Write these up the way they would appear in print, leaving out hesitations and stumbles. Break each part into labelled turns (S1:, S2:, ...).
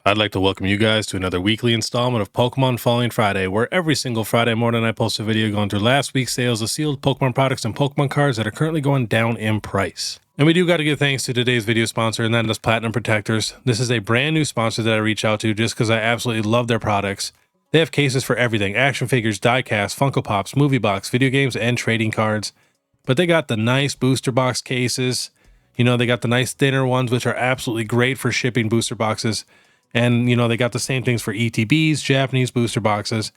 S1: I'd like to welcome you guys to another weekly installment of Pokemon Falling Friday, where every single Friday morning I post a video going through last week's sales of sealed Pokemon products and Pokemon cards that are currently going down in price. And we do got to give thanks to today's video sponsor, and that is Platinum Protectors. This is a brand new sponsor that I reach out to just because I absolutely love their products. They have cases for everything: action figures, die-cast, Funko Pops, movie box, video games, and trading cards. But they got the nice booster box cases. You know, they got the nice thinner ones, which are absolutely great for shipping booster boxes. And, you know, they got the same things for ETBs, Japanese booster boxes,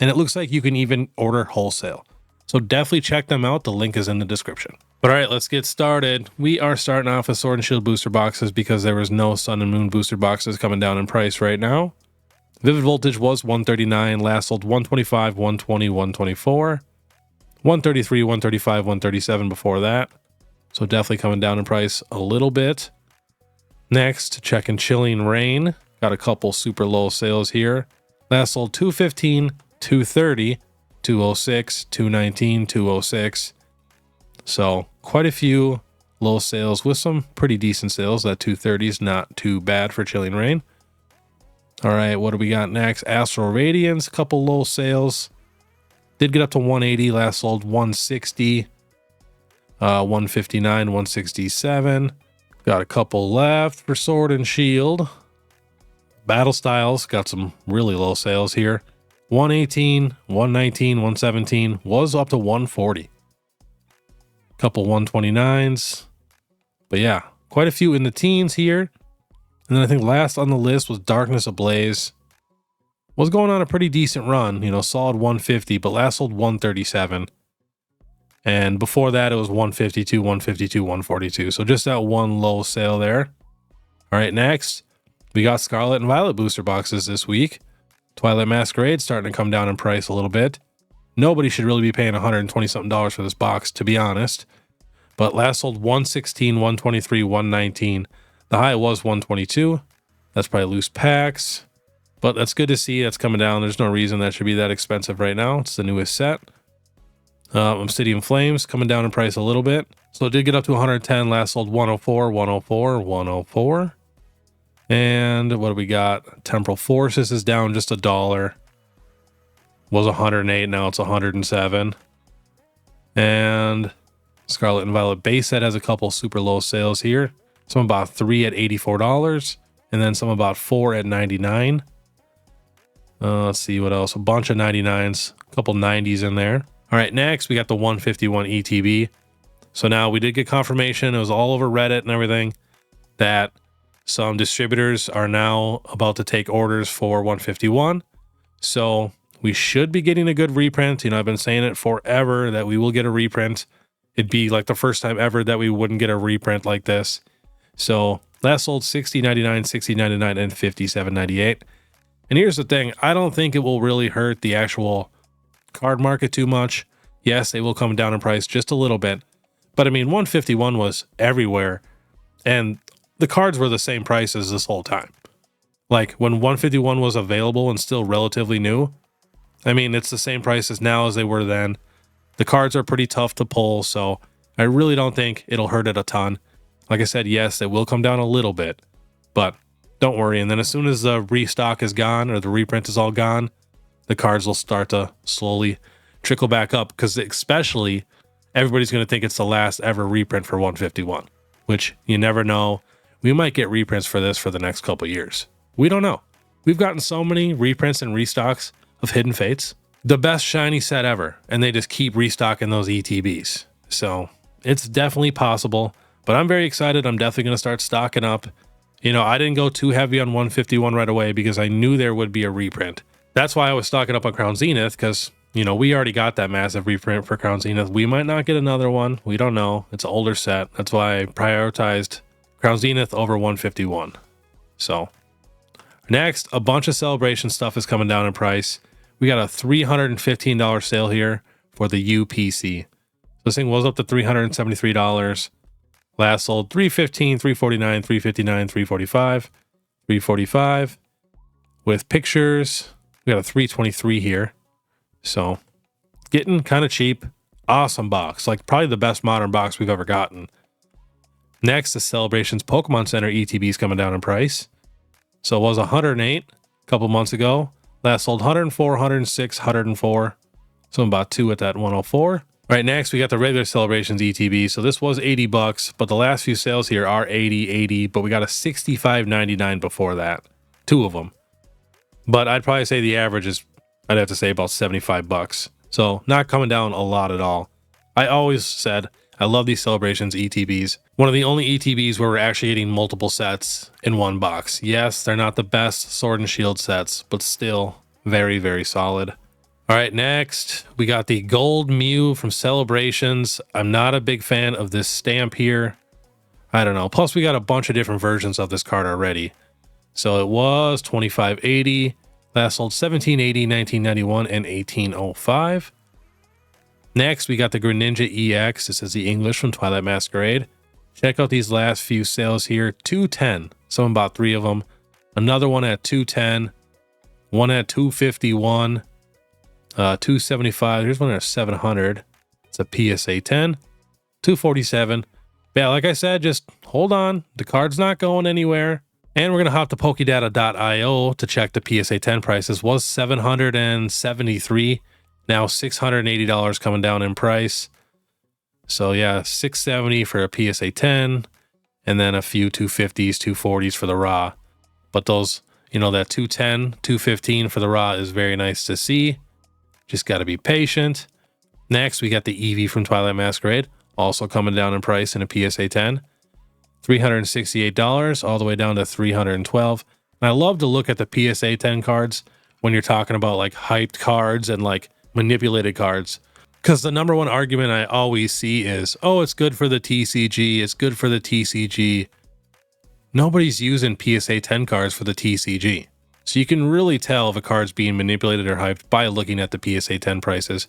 S1: and it looks like you can even order wholesale. So definitely check them out. The link is in the description. But all right, let's get started. We are starting off with Sword and Shield booster boxes because there was no Sun and Moon booster boxes coming down in price right now. Vivid Voltage was $139, last sold $125, $120, $124, $133, $135, $137 before that. So definitely coming down in price a little bit. Next, checking Chilling Rain. Got a couple super low sales here. Last sold $215, $230, $206, $219, $206. So quite a few low sales with some pretty decent sales. That $230 is not too bad for Chilling Rain. All right, what do we got next? Astral Radiance, a couple low sales. Did get up to $180. Last sold $160, $159, $167. Got a couple left for Sword and Shield. Battle Styles got some really low sales here. $118, $119, $117, was up to $140. Couple 129s. But yeah, quite a few in the teens here. And then I think last on the list was Darkness Ablaze. Was going on a pretty decent run, you know, solid 150, but last sold 137. And before that, it was 152, 152, 142. So just that one low sale there. All right, next, we got Scarlet and Violet booster boxes this week. Twilight Masquerade starting to come down in price a little bit. Nobody should really be paying $120-something for this box, to be honest. But last sold 116, 123, 119. The high was 122. That's probably loose packs. But that's good to see. That's coming down. There's no reason that should be that expensive right now. It's the newest set. Obsidian Flames coming down in price a little bit. So it did get up to 110. Last sold 104, 104, 104. And what do we got? Temporal Forces is down just $1. Was 108. Now it's 107. And Scarlet and Violet base set has a couple super low sales here. Some about 3 at $84. And then some about 4 at $99. Let's see what else. A bunch of 99s. A couple 90s in there. All right, next we got the 151 ETB. So now we did get confirmation. It was all over Reddit and everything that some distributors are now about to take orders for 151. So we should be getting a good reprint. You know, I've been saying it forever that we will get a reprint. It'd be like the first time ever that we wouldn't get a reprint like this. So last sold $60.99, $60.99, and $57.98. And here's the thing. I don't think it will really hurt the actual card market too much. Yes, they will come down in price just a little bit. But I mean, 151 was everywhere. And the cards were the same prices this whole time. Like when 151 was available and still relatively new, I mean, it's the same prices now as they were then. The cards are pretty tough to pull, so I really don't think it'll hurt it a ton. Like I said, yes, it will come down a little bit, but don't worry. And then as soon as the restock is gone or the reprint is all gone, the cards will start to slowly trickle back up, because especially everybody's going to think it's the last ever reprint for 151, which you never know. We might get reprints for this for the next couple years. We don't know. We've gotten so many reprints and restocks of Hidden Fates. The best shiny set ever. And they just keep restocking those ETBs. So it's definitely possible. But I'm very excited. I'm definitely going to start stocking up. You know, I didn't go too heavy on 151 right away because I knew there would be a reprint. That's why I was stocking up on Crown Zenith, because, you know, we already got that massive reprint for Crown Zenith. We might not get another one. We don't know. It's an older set. That's why I prioritized Crown Zenith over 151. So next, a bunch of celebration stuff is coming down in price. We got a $315 sale here for the UPC. This thing was up to $373. Last sold $315, $349, $359, $345, $345 with pictures. We got a $323 here. So getting kind of cheap. Awesome box. Like probably the best modern box we've ever gotten. Next, the Celebrations Pokemon Center ETB is coming down in price. So it was 108 a couple months ago. Last sold 104, 106, 104. So I'm about 2 at that 104. All right, next we got the regular Celebrations ETB. So this was 80 bucks, but the last few sales here are 80, 80, but we got a 65.99 before that. 2 of them. But I'd probably say the average is, I'd have to say about 75 bucks. So not coming down a lot at all. I always said I love these Celebrations ETBs. One of the only ETBs where we're actually getting multiple sets in one box. Yes, they're not the best Sword and Shield sets, but still very, very solid. All right, next we got the Gold Mew from Celebrations. I'm not a big fan of this stamp here. I don't know. Plus we got a bunch of different versions of this card already. So it was $25.80. Last sold $17.80, $19.91, and $18.05. Next, we got the Greninja EX. This is the English from Twilight Masquerade. Check out these last few sales here. 210. Someone bought 3 of them. Another one at 210. One at 251. 275. Here's one at 700. It's a PSA 10. 247. Yeah, like I said, just hold on. The card's not going anywhere. And we're going to hop to Pokedata.io to check the PSA 10 prices. Was $773. Now $680 coming down in price. So yeah, $670 for a PSA 10, and then a few 250s, 240s for the raw. But those, you know, that 210, 215 for the raw is very nice to see. Just got to be patient. Next, we got the Eevee from Twilight Masquerade, also coming down in price in a PSA 10. $368 all the way down to $312. And I love to look at the PSA 10 cards when you're talking about like hyped cards and like manipulated cards, because the number one argument I always see is, oh, it's good for the TCG, it's good for the TCG. Nobody's using PSA 10 cards for the TCG, so you can really tell if a card's being manipulated or hyped by looking at the PSA 10 prices.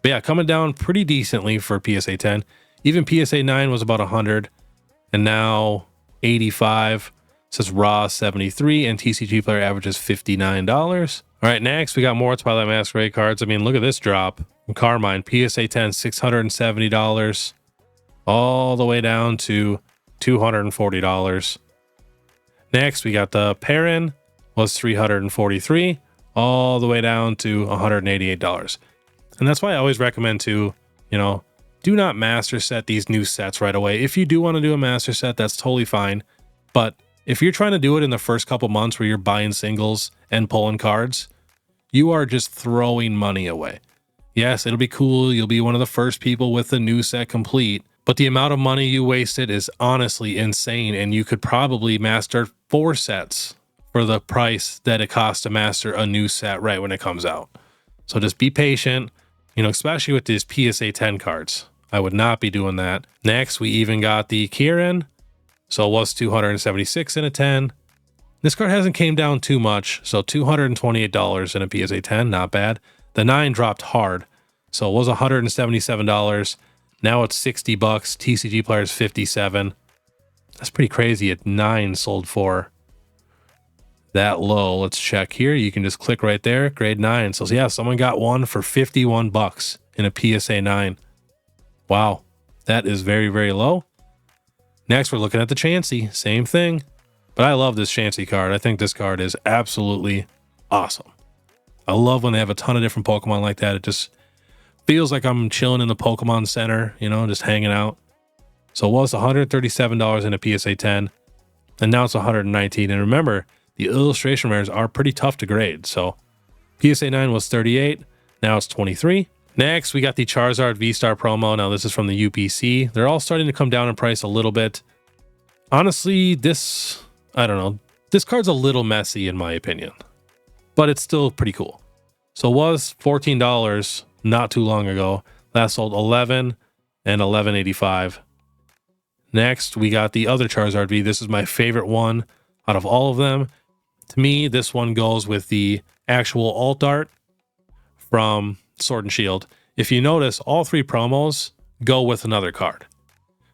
S1: But yeah, coming down pretty decently for PSA 10. Even PSA 9 was about 100, and now 85. It says raw 73, and TCG player averages $59. All right, next we got more Twilight Masquerade cards. I mean, look at this drop. Carmine, PSA 10, $670, all the way down to $240. Next, we got the Perrin, was $343, all the way down to $188. And that's why I always recommend to, you know, do not master set these new sets right away. If you do want to do a master set, that's totally fine. But if you're trying to do it in the first couple months where you're buying singles and pulling cards, you are just throwing money away. Yes, it'll be cool. You'll be one of the first people with the new set complete, but the amount of money you wasted is honestly insane. And you could probably master 4 sets for the price that it costs to master a new set right when it comes out. So just be patient, you know, especially with these PSA 10 cards. I would not be doing that. Next, we even got the Kieran. So it was $276 in a 10. This card hasn't came down too much, so $228 in a PSA 10, not bad. The 9 dropped hard, so it was $177. Now it's 60 bucks. TCG players 57. That's pretty crazy. At 9 sold for that low. Let's check here. You can just click right there. Grade 9. So yeah, someone got one for 51 bucks in a PSA 9. Wow, that is very, very low. Next, we're looking at the Chansey. Same thing. But I love this Chansey card. I think this card is absolutely awesome. I love when they have a ton of different Pokemon like that. It just feels like I'm chilling in the Pokemon Center, you know, just hanging out. So it was $137 in a PSA 10, and now it's $119. And remember, the illustration rares are pretty tough to grade. So PSA 9 was $38, now it's $23. Next, we got the Charizard V-Star promo. Now this is from the UPC. They're all starting to come down in price a little bit. Honestly, this, I don't know, this card's a little messy in my opinion, but it's still pretty cool. So it was $14 not too long ago. Last sold 11 and $11.85. Next, we got the other Charizard V. This is my favorite one out of all of them. To me, this one goes with the actual alt art from Sword and Shield. If you notice, all 3 promos go with another card.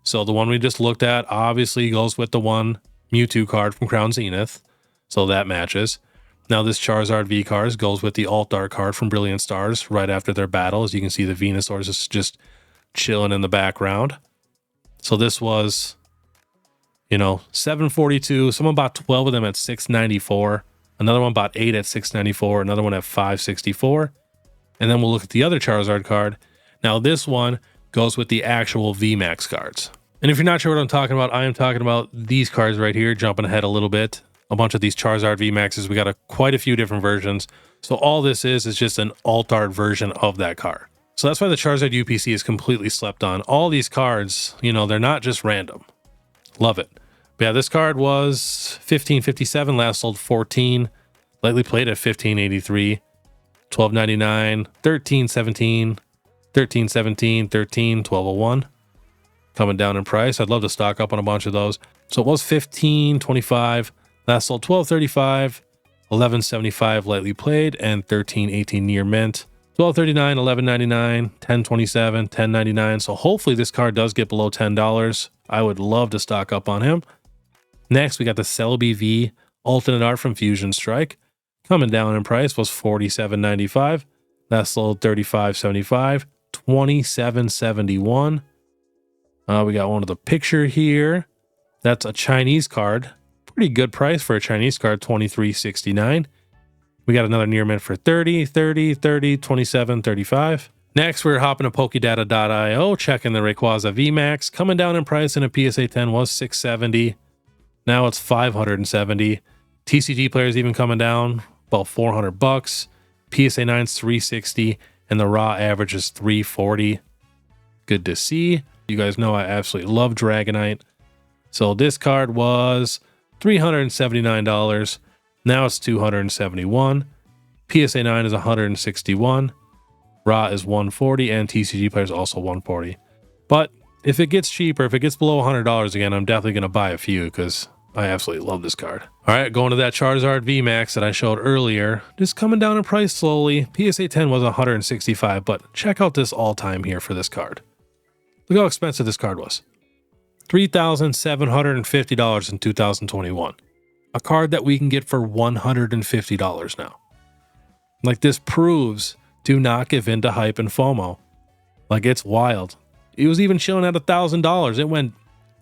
S1: So the one we just looked at obviously goes with the one Mewtwo card from Crown Zenith. So that matches. Now this Charizard V card goes with the alt art card from Brilliant Stars right after their battle. As you can see, the Venusaur is just chilling in the background. So this was, You know, 742. Someone bought 12 of them at 694. Another one bought 8 at 694. Another one at 564. And then we'll look at the other Charizard card. Now this one goes with the actual VMAX cards. And if you're not sure what I'm talking about, I am talking about these cards right here, jumping ahead a little bit. A bunch of these Charizard VMAXs. We got quite a few different versions. So all this is just an alt art version of that card. So that's why the Charizard UPC is completely slept on. All these cards, you know, they're not just random. Love it. But yeah, this card was 1557, last sold 14. Lightly played at 1583. 1299, 1317, 1317, 13, 1201. Coming down in price. I'd love to stock up on a bunch of those. So it was 1525, last sold 1235, 1175 lightly played, and 1318 near mint. 1239, 1199, 1027, 1099. So hopefully this card does get below $10. I would love to stock up on him. Next, we got the Celebi V alternate art from Fusion Strike. Coming down in price was $47.95. That sold $35.75, $27.71. We got one of the picture here. That's a Chinese card. Pretty good price for a Chinese card, $23.69. We got another near mint for $30, $30, $30, $27, $35. Next, we're hopping to Pokedata.io, checking the Rayquaza VMAX. Coming down in price in a PSA 10 was $670. Now it's $570. TCG players even coming down about $400. PSA 9's $360, and the raw average is $340. Good to see. You guys know I absolutely love Dragonite. So this card was $379. Now it's $271. PSA 9 is $161. Raw is $140, and TCG players also $140. But if it gets cheaper, if it gets below $100 again, I'm definitely going to buy a few because I absolutely love this card. All right, going to that Charizard VMAX that I showed earlier. Just coming down in price slowly. PSA 10 was $165, but check out this all-time here for this card. Look how expensive this card was. $3,750 in 2021. A card that we can get for $150 now. Like, this proves, do not give in to hype and FOMO. Like, it's wild. It was even chilling at $1,000. It went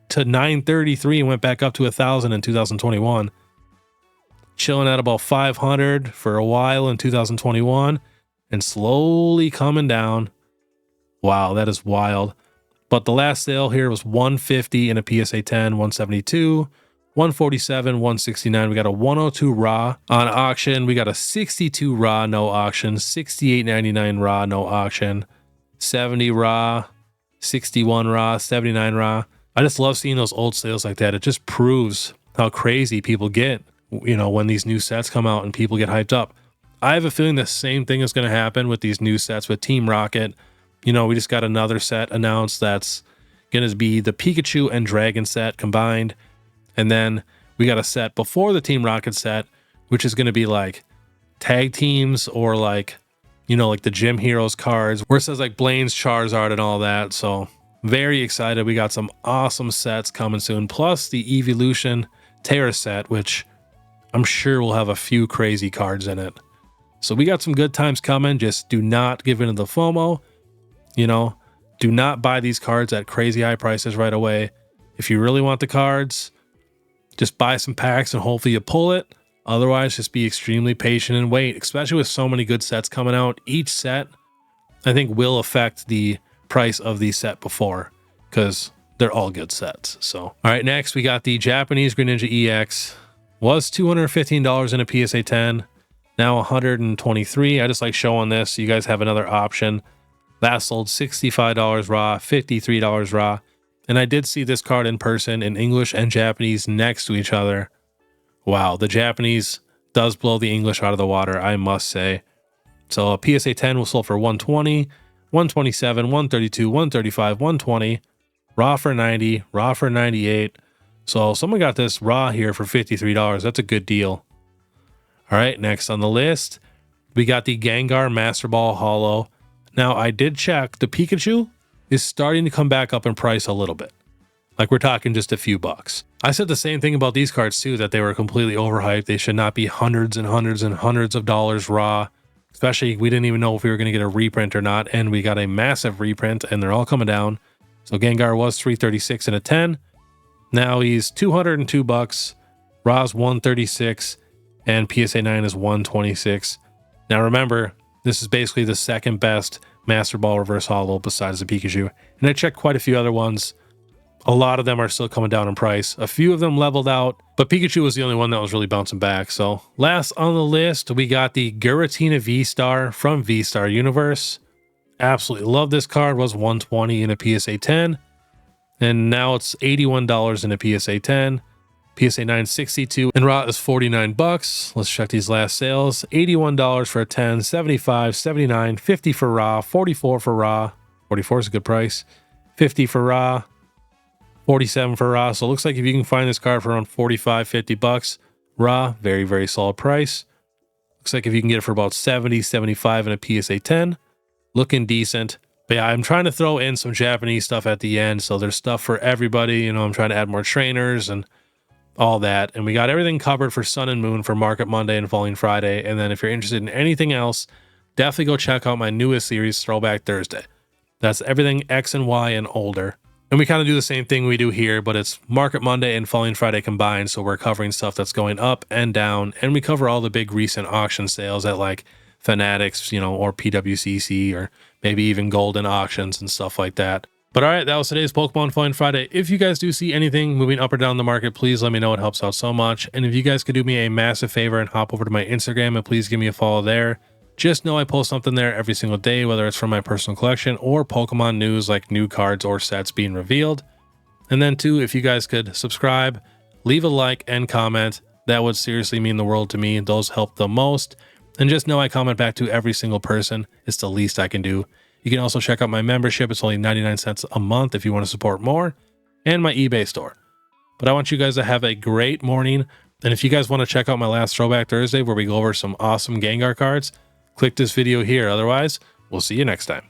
S1: to $933 and went back up to $1,000 in 2021. Chilling at about $500 for a while in 2021 and slowly coming down. Wow, that is wild. But the last sale here was $150 in a PSA 10, $172, $147, $169. We got a $102 raw on auction. We got a $62 raw, no auction, $68.99 raw, no auction, $70 raw, $61 raw, $79 raw. I just love seeing those old sales like that. It just proves how crazy people get, you know, when these new sets come out and people get hyped up. I have a feeling the same thing is going to happen with these new sets with Team Rocket. You know, we just got another set announced that's going to be the Pikachu and Dragon set combined. And then we got a set before the Team Rocket set, which is going to be like tag teams or like, you know, like the Gym Heroes cards where it says like Blaine's Charizard and all that. So very excited. We got some awesome sets coming soon. Plus the Evolution Terra set, which I'm sure will have a few crazy cards in it. So we got some good times coming. Just do not give in to the FOMO. You know, do not buy these cards at crazy high prices right away. If you really want the cards, just buy some packs and hopefully you pull it. Otherwise, just be extremely patient and wait, especially with so many good sets coming out. Each set, I think, will affect the price of the set before because they're all good sets. So, all right, next we got the Japanese Greninja EX. Was $215 in a PSA 10. Now $123. I just like showing this. So you guys have another option. Last sold $65 raw, $53 raw. And I did see this card in person in English and Japanese next to each other. Wow, the Japanese does blow the English out of the water, I must say. So a PSA 10 was sold for $120, $127, $132, $135, $120. Raw for $90, raw for $98. So someone got this raw here for $53. That's a good deal. All right, next on the list, we got the Gengar Master Ball Holo. Now, I did check. The Pikachu is starting to come back up in price a little bit. Like, we're talking just a few bucks. I said the same thing about these cards, too, that they were completely overhyped. They should not be hundreds and hundreds and hundreds of dollars raw. Especially, we didn't even know if we were going to get a reprint or not. And we got a massive reprint, and they're all coming down. So, Gengar was $336 in a 10. Now he's $202, Ra's 136, and PSA 9 is 126. Now remember, this is basically the second best Master Ball Reverse Holo besides the Pikachu. And I checked quite a few other ones. A lot of them are still coming down in price. A few of them leveled out, but Pikachu was the only one that was really bouncing back. So last on the list, we got the Giratina V-Star from V-Star Universe. Absolutely love this card. Was $120 in a PSA 10. And now it's $81 in a PSA 10. PSA 9 $62 and Ra is $49. Let's check these last sales. $81 for a 10, $75, $79, $50 for Ra, $44 for Ra. 44 is a good price. $50 for Ra, $47 for Ra. So it looks like if you can find this card for around $45-$50, Ra, very, very solid price. Looks like if you can get it for about $70, $75 in a PSA 10, looking decent. But yeah, I'm trying to throw in some Japanese stuff at the end, so there's stuff for everybody. You know, I'm trying to add more trainers and all that. And we got everything covered for Sun and Moon for Market Monday and Falling Friday. And then if you're interested in anything else, definitely go check out my newest series, Throwback Thursday. That's everything X and Y and older. And we kind of do the same thing we do here, but it's Market Monday and Falling Friday combined. So we're covering stuff that's going up and down. And we cover all the big recent auction sales at like Fanatics, you know, or PWCC, or maybe even Golden auctions and stuff like that. But all right, that was today's Pokemon Falling Friday. If you guys do see anything moving up or down the market, please let me know. It helps out so much. And if you guys could do me a massive favor and hop over to my Instagram and please give me a follow there. Just know I post something there every single day, whether it's from my personal collection or Pokemon news like new cards or sets being revealed. And then too, if you guys could subscribe, leave a like and comment, that would seriously mean the world to me. Those help the most. And just know I comment back to every single person. It's the least I can do. You can also check out my membership. It's only 99 cents a month if you want to support more, and my eBay store. But I want you guys to have a great morning. And if you guys want to check out my last Throwback Thursday where we go over some awesome Gengar cards, click this video here. Otherwise, we'll see you next time.